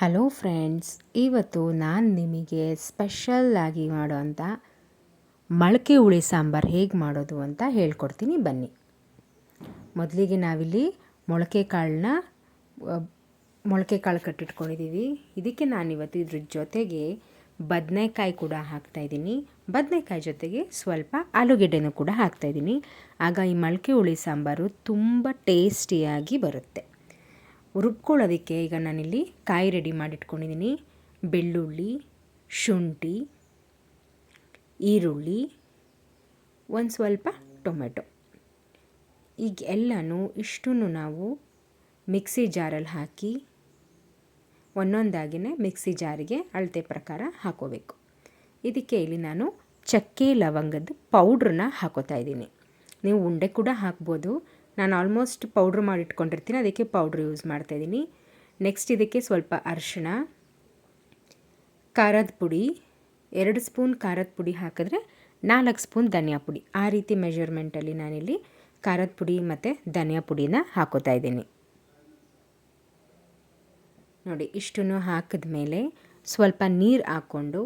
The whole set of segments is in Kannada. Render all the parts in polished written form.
ಹಲೋ ಫ್ರೆಂಡ್ಸ್, ಇವತ್ತು ನಾನು ನಿಮಗೆ ಸ್ಪೆಷಲ್ಲಾಗಿ ಮಾಡೋವಂಥ ಮೊಳಕೆ ಹುಳಿ ಸಾಂಬಾರು ಹೇಗೆ ಮಾಡೋದು ಅಂತ ಹೇಳ್ಕೊಡ್ತೀನಿ ಬನ್ನಿ. ಮೊದಲಿಗೆ ನಾವಿಲ್ಲಿ ಮೊಳಕೆ ಕಾಳು ಕಟ್ಟಿಟ್ಕೊಂಡಿದ್ದೀವಿ. ಇದಕ್ಕೆ ನಾನಿವತ್ತು ಇದ್ರ ಜೊತೆಗೆ ಬದನೆಕಾಯಿ ಕೂಡ ಹಾಕ್ತಾಯಿದ್ದೀನಿ. ಬದನೆಕಾಯಿ ಜೊತೆಗೆ ಸ್ವಲ್ಪ ಆಲೂಗೆಡ್ಡೆನೂ ಕೂಡ ಹಾಕ್ತಾಯಿದ್ದೀನಿ. ಆಗ ಈ ಮೊಳಕೆ ಹುಳಿ ಸಾಂಬಾರು ತುಂಬ ಟೇಸ್ಟಿಯಾಗಿ ಬರುತ್ತೆ. ರುಬ್ಕೊಳ್ಳೋದಕ್ಕೆ ಈಗ ನಾನಿಲ್ಲಿ ಕಾಯಿ ರೆಡಿ ಮಾಡಿಟ್ಕೊಂಡಿದ್ದೀನಿ. ಬೆಳ್ಳುಳ್ಳಿ, ಶುಂಠಿ, ಈರುಳ್ಳಿ, ಒಂದು ಸ್ವಲ್ಪ ಟೊಮೆಟೊ. ಈಗ ಎಲ್ಲನೂ ಇಷ್ಟನ್ನು ನಾವು ಮಿಕ್ಸಿ ಜಾರಲ್ಲಿ ಹಾಕಿ ಒಂದೊಂದಾಗಿಯೇ ಮಿಕ್ಸಿ ಜಾರಿಗೆ ಅಳತೆ ಪ್ರಕಾರ ಹಾಕೋಬೇಕು. ಇದಕ್ಕೆ ಇಲ್ಲಿ ನಾನು ಚಕ್ಕೆ ಲವಂಗದ ಪೌಡ್ರನ್ನ ಹಾಕೋತಾ ಇದ್ದೀನಿ. ನೀವು ಉಂಡೆ ಕೂಡ ಹಾಕ್ಬೋದು. ನಾನು ಆಲ್ಮೋಸ್ಟ್ ಪೌಡ್ರ್ ಮಾಡಿಟ್ಕೊಂಡಿರ್ತೀನಿ, ಅದಕ್ಕೆ ಪೌಡ್ರ್ ಯೂಸ್ ಮಾಡ್ತಾಯಿದ್ದೀನಿ. ನೆಕ್ಸ್ಟ್ ಇದಕ್ಕೆ ಸ್ವಲ್ಪ ಅರಿಶಿಣ, ಖಾರದ ಪುಡಿ, 2 ಸ್ಪೂನ್ ಖಾರದ ಪುಡಿ ಹಾಕಿದ್ರೆ 4 ಸ್ಪೂನ್ ಧನಿಯಾ ಪುಡಿ. ಆ ರೀತಿ ಮೆಜರ್ಮೆಂಟಲ್ಲಿ ನಾನಿಲ್ಲಿ ಖಾರದ ಪುಡಿ ಮತ್ತು ಧನಿಯಾ ಪುಡಿನ ಹಾಕೋತಾ ಇದ್ದೀನಿ. ನೋಡಿ, ಇಷ್ಟನ್ನು ಹಾಕಿದ ಮೇಲೆ ಸ್ವಲ್ಪ ನೀರು ಹಾಕ್ಕೊಂಡು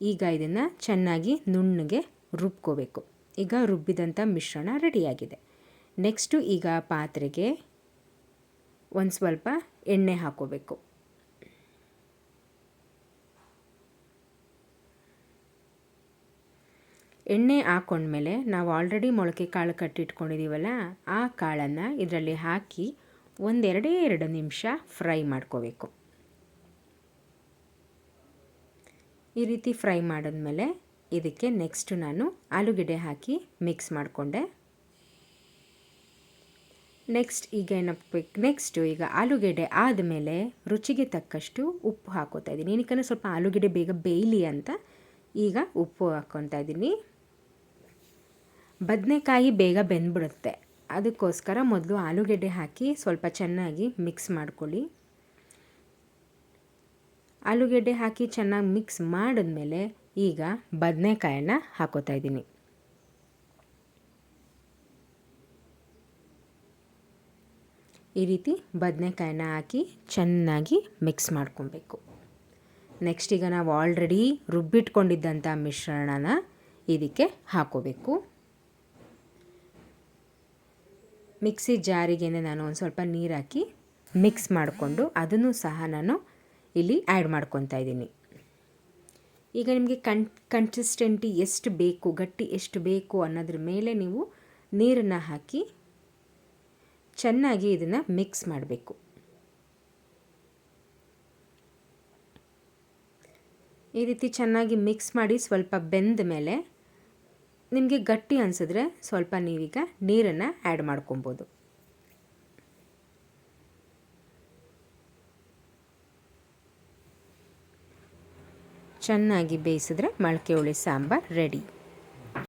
ಈಗ ಇದನ್ನು ಚೆನ್ನಾಗಿ ನುಣ್ಣಗೆ ರುಬ್ಕೋಬೇಕು. ಈಗ ರುಬ್ಬಿದಂಥ ಮಿಶ್ರಣ ರೆಡಿಯಾಗಿದೆ. ನೆಕ್ಸ್ಟು ಈಗ ಪಾತ್ರೆಗೆ ಒಂದು ಸ್ವಲ್ಪ ಎಣ್ಣೆ ಹಾಕೋಬೇಕು. ಎಣ್ಣೆ ಹಾಕ್ಕೊಂಡ್ಮೇಲೆ ನಾವು ಆಲ್ರೆಡಿ ಮೊಳಕೆ ಕಾಳು ಕಟ್ಟಿಟ್ಕೊಂಡಿದ್ದೀವಲ್ಲ, ಆ ಕಾಳನ್ನು ಇದರಲ್ಲಿ ಹಾಕಿ 2 ನಿಮಿಷ ಫ್ರೈ ಮಾಡ್ಕೋಬೇಕು. ಈ ರೀತಿ ಫ್ರೈ ಮಾಡಿದ್ಮೇಲೆ ಇದಕ್ಕೆ ನೆಕ್ಸ್ಟು ನಾನು ಆಲೂಗೆಡ್ಡೆ ಹಾಕಿ ಮಿಕ್ಸ್ ಮಾಡಿಕೊಂಡೆ. ನೆಕ್ಸ್ಟು ಈಗ ಆಲೂಗೆಡ್ಡೆ ಆದಮೇಲೆ ರುಚಿಗೆ ತಕ್ಕಷ್ಟು ಉಪ್ಪು ಹಾಕೋತಾ ಇದ್ದೀನಿ. ಏನಕ್ಕೆ ಸ್ವಲ್ಪ ಆಲೂಗೆಡ್ಡೆ ಬೇಗ ಬೇಯಲಿ ಅಂತ ಈಗ ಉಪ್ಪು ಹಾಕ್ಕೊತಾ ಇದ್ದೀನಿ. ಬದನೆಕಾಯಿ ಬೇಗ ಬೆಂದ್ಬಿಡುತ್ತೆ, ಅದಕ್ಕೋಸ್ಕರ ಮೊದಲು ಆಲೂಗೆಡ್ಡೆ ಹಾಕಿ ಸ್ವಲ್ಪ ಚೆನ್ನಾಗಿ ಮಿಕ್ಸ್ ಮಾಡ್ಕೊಳ್ಳಿ. ಆಲೂಗೆಡ್ಡೆ ಹಾಕಿ ಚೆನ್ನಾಗಿ ಮಿಕ್ಸ್ ಮಾಡಿದ್ಮೇಲೆ ಈಗ ಬದನೆಕಾಯನ್ನು ಹಾಕೋತಾ ಇದ್ದೀನಿ. ಈ ರೀತಿ ಬದನೆಕಾಯನ್ನ ಹಾಕಿ ಚೆನ್ನಾಗಿ ಮಿಕ್ಸ್ ಮಾಡ್ಕೊಬೇಕು. ನೆಕ್ಸ್ಟ್ ಈಗ ನಾವು ಆಲ್ರೆಡಿ ರುಬ್ಬಿಟ್ಕೊಂಡಿದ್ದಂಥ ಮಿಶ್ರಣನ ಇದಕ್ಕೆ ಹಾಕೋಬೇಕು. ಮಿಕ್ಸಿ ಜಾರಿಗೆ ನಾನು ಒಂದು ಸ್ವಲ್ಪ ನೀರು ಹಾಕಿ ಮಿಕ್ಸ್ ಮಾಡಿಕೊಂಡು ಅದನ್ನು ಸಹ ನಾನು ಇಲ್ಲಿ ಆ್ಯಡ್ ಮಾಡ್ಕೊತಾ ಇದ್ದೀನಿ. ಈಗ ನಿಮಗೆ ಕನ್ಸಿಸ್ಟೆಂಟಿ ಎಷ್ಟು ಬೇಕು, ಗಟ್ಟಿ ಎಷ್ಟು ಬೇಕು ಅನ್ನೋದ್ರ ಮೇಲೆ ನೀವು ನೀರನ್ನು ಹಾಕಿ ಚೆನ್ನಾಗಿ ಇದನ್ನು ಮಿಕ್ಸ್ ಮಾಡಬೇಕು. ಈ ರೀತಿ ಚೆನ್ನಾಗಿ ಮಿಕ್ಸ್ ಮಾಡಿ ಸ್ವಲ್ಪ ಬೆಂದ ಮೇಲೆ ನಿಮಗೆ ಗಟ್ಟಿ ಅನಿಸಿದ್ರೆ ಸ್ವಲ್ಪ ನೀವೀಗ ನೀರನ್ನು ಆ್ಯಡ್ ಮಾಡ್ಕೊಬೋದು. ಚೆನ್ನಾಗಿ ಬೇಯಿಸಿದ್ರೆ ಮೊಳಕೆ ಹುಳಿ ಸಾಂಬಾರು ರೆಡಿ.